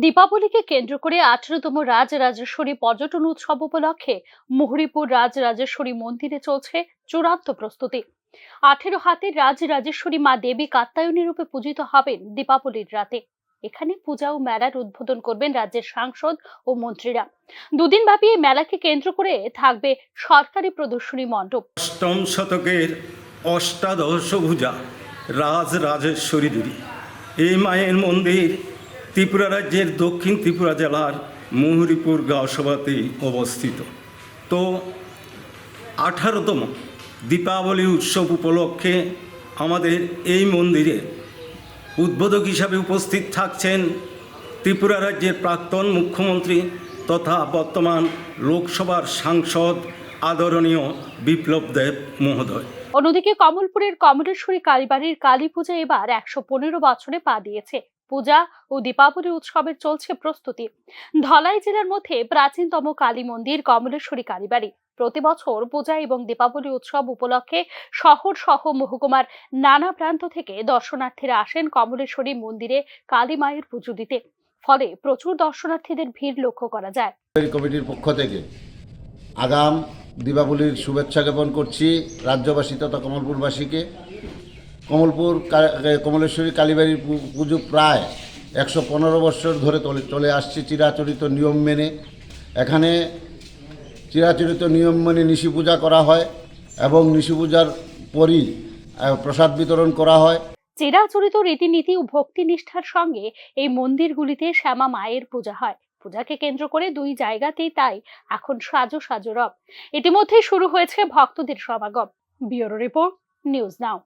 দীপাবলিকে কেন্দ্র করে 18তম রাজরাজেশ্বরী পর্যটন উৎসব উপলক্ষে মুহুরীপুর রাজরাজেশ্বরী মন্দিরে চলছে চূড়ান্ত প্রস্তুতি। 18 হাতের রাজরাজেশ্বরী মা দেবী কাত্যায়নী রূপে পূজিত হবেন দীপাবলির রাতে। এখানে পূজা ও মেলার উদ্বোধন করবেন রাজ্যের সাংসদ ও মন্ত্রীরা। দুদিন ব্যাপী এই মেলাকে কেন্দ্র করে থাকবে সরকারি প্রদর্শনী মণ্ডপ। অষ্টম শতকের অষ্টাদশভুজা রাজরাজেশ্বরী দেবী এই মায়ের মন্দির ত্রিপুরা রাজ্যের দক্ষিণ ত্রিপুরা জেলার মুহুরীপুর গাঁওসভাতে অবস্থিত। তো 18তম দীপাবলি উৎসব উপলক্ষে আমাদের এই মন্দিরে উদ্বোধক হিসাবে উপস্থিত থাকছেন ত্রিপুরা রাজ্যের প্রাক্তন মুখ্যমন্ত্রী তথা বর্তমান লোকসভার সাংসদ আদরণীয় বিপ্লব দেব মহোদয়। অন্যদিকে কমলপুরের কমলেশ্বরী কালীবাড়ির কালী পূজা এবার 115 বছরে পা দিয়েছে। পূজা ও দীপাবলি উৎসবের চলছে প্রস্তুতি। ধলাই জেলার মধ্যে প্রাচীনতম কালী মন্দির কমলেশ্বরী কালীবাড়ি প্রতি বছর পূজা এবং দীপাবলি উৎসব উপলক্ষে শহর সহ মহকুমার নানা প্রান্ত থেকে দর্শনার্থীরা আসেন কমলেশ্বরী মন্দিরে কালী মায়ের পুজো দিতে। ফলে প্রচুর দর্শনার্থীদের ভিড় লক্ষ্য করা যায়। কমিটির পক্ষ থেকে আগাম দীপাবলির শুভেচ্ছা জ্ঞাপন করছি রাজ্যবাসী তথা কমলপুরবাসীকে। কমলেশ্বরী কালীবাড়ির পুজো প্রায় 115 বছর ধরে চলে আসছে চিরাচরিত নিয়ম মেনে। এখানে চিরাচরিত নিয়ম মেনে নিশি পূজা করা হয় এবং নিশি পূজার পরই প্রসাদ বিতরণ করা হয়। চিরাচরিত রীতিনীতি ও ভক্তি নিষ্ঠার সঙ্গে এই মন্দিরগুলিতে শ্যামা মায়ের পূজা হয়। পূজাকে কেন্দ্র করে দুই জায়গাতেই তাই এখন সাজো সাজো রব। ইতিমধ্যে শুরু হয়েছে ভক্তদের সমাগম। Bureau report, news now.